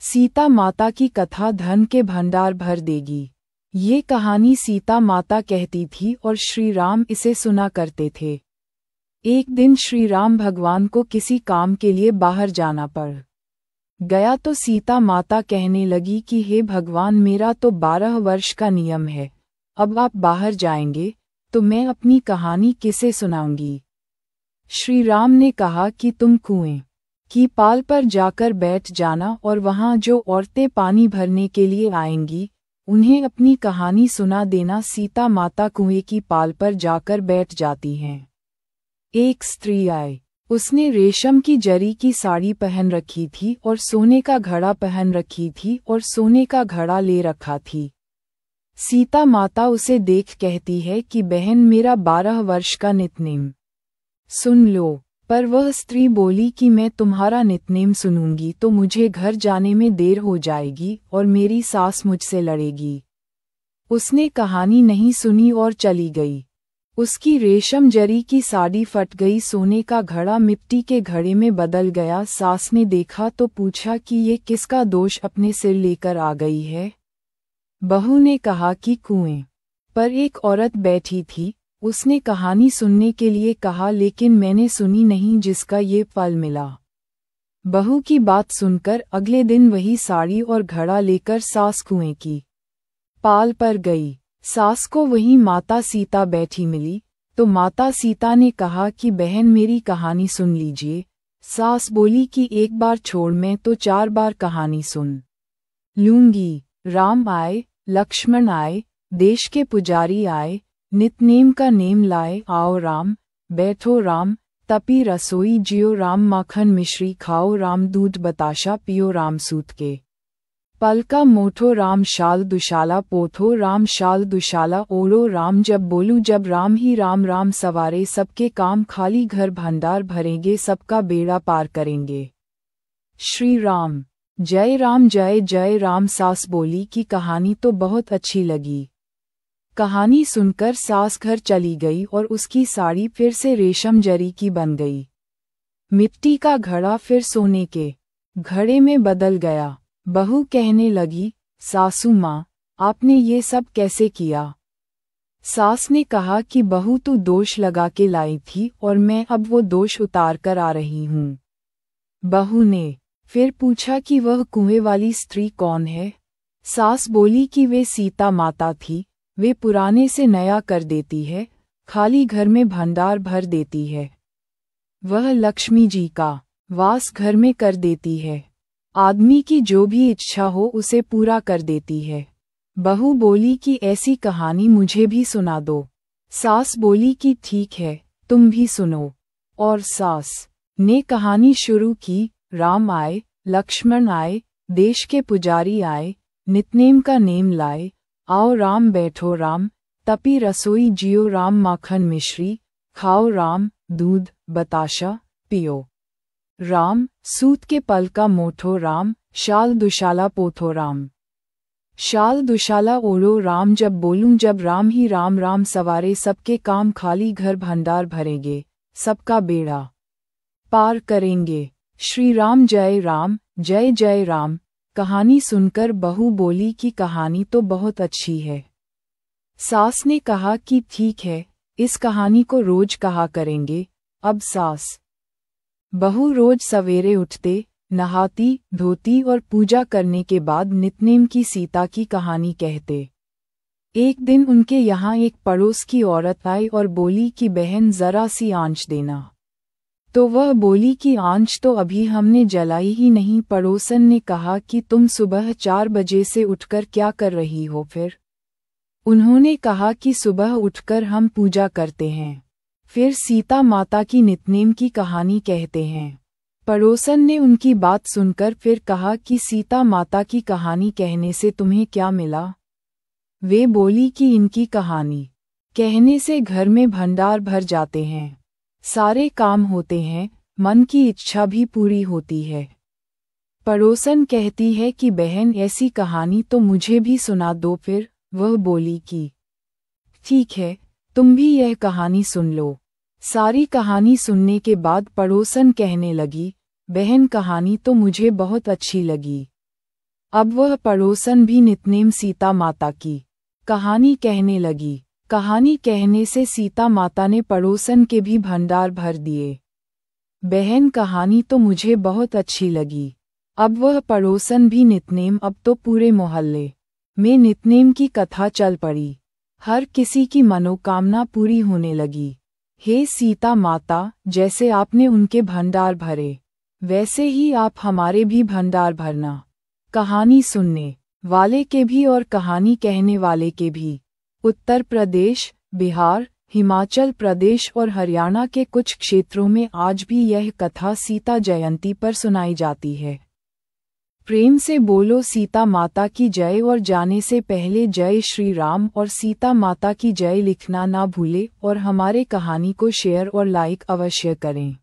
सीता माता की कथा धन के भंडार भर देगी। ये कहानी सीता माता कहती थी और श्री राम इसे सुना करते थे। एक दिन श्री राम भगवान को किसी काम के लिए बाहर जाना पड़ गया तो सीता माता कहने लगी कि हे भगवान, मेरा तो 12 वर्ष का नियम है, अब आप बाहर जाएंगे तो मैं अपनी कहानी किसे सुनाऊंगी। श्री राम ने कहा कि तुम कुएं की पाल पर जाकर बैठ जाना और वहां जो औरतें पानी भरने के लिए आएंगी उन्हें अपनी कहानी सुना देना। सीता माता कुएं की पाल पर जाकर बैठ जाती हैं। एक स्त्री आई। उसने रेशम की जरी की साड़ी पहन रखी थी और सोने का घड़ा पहन रखी थी और सोने का घड़ा ले रखा थी। सीता माता उसे देख कहती है कि बहन, मेरा 12 वर्ष का नितनेम सुन लो। पर वह स्त्री बोली कि मैं तुम्हारा नितनेम सुनूंगी तो मुझे घर जाने में देर हो जाएगी और मेरी सास मुझसे लड़ेगी। उसने कहानी नहीं सुनी और चली गई। उसकी रेशम जरी की साड़ी फट गई, सोने का घड़ा मिट्टी के घड़े में बदल गया। सास ने देखा तो पूछा कि ये किसका दोष अपने सिर लेकर आ गई है। बहू ने कहा कि कुएं पर एक औरत बैठी थी, उसने कहानी सुनने के लिए कहा लेकिन मैंने सुनी नहीं जिसका ये फल मिला। बहू की बात सुनकर अगले दिन वही साड़ी और घड़ा लेकर सास कुएं की पाल पर गई। सास को वहीं माता सीता बैठी मिली तो माता सीता ने कहा कि बहन, मेरी कहानी सुन लीजिए। सास बोली कि एक बार छोड़, मैं तो 4 बार कहानी सुन लूंगी। राम आए, लक्ष्मण आए, देश के पुजारी आए, नितनेम का नेम लाए। आओ राम, बैठो राम, तपी रसोई जियो राम, माखन मिश्री खाओ राम, दूध बताशा पियो राम, सूत के पल का मोठो राम, शाल दुशाला पोथो राम, शाल दुशाला ओढ़ो राम, जब बोलूं जब राम ही राम, राम सवारे सबके काम, खाली घर भंडार भरेंगे, सबका बेड़ा पार करेंगे। श्री राम। जय राम जय जय राम। सास बोली कि कहानी तो बहुत अच्छी लगी। कहानी सुनकर सास घर चली गई और उसकी साड़ी फिर से रेशम जरी की बन गई। मिट्टी का घड़ा फिर सोने के घड़े में बदल गया। बहू कहने लगी, सासू माँ, आपने ये सब कैसे किया। सास ने कहा कि बहू, तू दोष लगा के लाई थी और मैं अब वो दोष उतार कर आ रही हूँ। बहू ने फिर पूछा कि वह कुएं वाली स्त्री कौन है। सास बोली कि वे सीता माता थी, वे पुराने से नया कर देती है, खाली घर में भंडार भर देती है। वह लक्ष्मी जी का वास घर में कर देती है, आदमी की जो भी इच्छा हो उसे पूरा कर देती है। बहू बोली कि ऐसी कहानी मुझे भी सुना दो। सास बोली कि ठीक है, तुम भी सुनो। और सास ने कहानी शुरू की। राम आए, लक्ष्मण आए, देश के पुजारी आए, नितनेम का नेम लाए। आओ राम, बैठो राम, तपी रसोई जियो राम, माखन मिश्री खाओ राम, दूध बताशा पियो राम, सूत के पल का मोठो राम, शाल दुशाला पोथो राम, शाल दुशाला ओढ़ो राम, जब बोलूं जब राम ही राम, राम सवारे सबके काम, खाली घर भंडार भरेंगे, सबका बेड़ा पार करेंगे। श्री राम जय राम जय जय राम। कहानी सुनकर बहू बोली कि कहानी तो बहुत अच्छी है। सास ने कहा कि ठीक है, इस कहानी को रोज कहा करेंगे। अब सास बहू रोज सवेरे उठते, नहाती धोती और पूजा करने के बाद नितनेम की सीता की कहानी कहते। एक दिन उनके यहाँ एक पड़ोस की औरत आई और बोली कि बहन, जरा सी आंच देना। तो वह बोली कि आंच तो अभी हमने जलाई ही नहीं। पड़ोसन ने कहा कि तुम सुबह 4 बजे से उठकर क्या कर रही हो फिर। उन्होंने कहा कि सुबह उठकर हम पूजा करते हैं, फिर सीता माता की नितनेम की कहानी कहते हैं। पड़ोसन ने उनकी बात सुनकर फिर कहा कि सीता माता की कहानी कहने से तुम्हें क्या मिला। वे बोली कि इनकी कहानी कहने से घर में भंडार भर जाते हैं, सारे काम होते हैं, मन की इच्छा भी पूरी होती है। पड़ोसन कहती है कि बहन, ऐसी कहानी तो मुझे भी सुना दो फिर। वह बोली कि ठीक है, तुम भी यह कहानी सुन लो। सारी कहानी सुनने के बाद पड़ोसन कहने लगी, बहन, कहानी तो मुझे बहुत अच्छी लगी। अब वह पड़ोसन भी नितनेम सीता माता की कहानी कहने लगी। कहानी कहने से सीता माता ने पड़ोसन के भी भंडार भर दिए। बहन, कहानी तो मुझे बहुत अच्छी लगी। अब वह पड़ोसन भी नितनेम, अब तो पूरे मोहल्ले में नितनेम की कथा चल पड़ी। हर किसी की मनोकामना पूरी होने लगी। हे सीता माता, जैसे आपने उनके भंडार भरे, वैसे ही आप हमारे भी भंडार भरना। कहानी सुनने वाले के भी और कहानी कहने वाले के भी। उत्तर प्रदेश, बिहार, हिमाचल प्रदेश और हरियाणा के कुछ क्षेत्रों में आज भी यह कथा सीता जयंती पर सुनाई जाती है। प्रेम से बोलो सीता माता की जय, और जाने से पहले जय श्री राम और सीता माता की जय लिखना ना भूले, और हमारे कहानी को शेयर और लाइक अवश्य करें।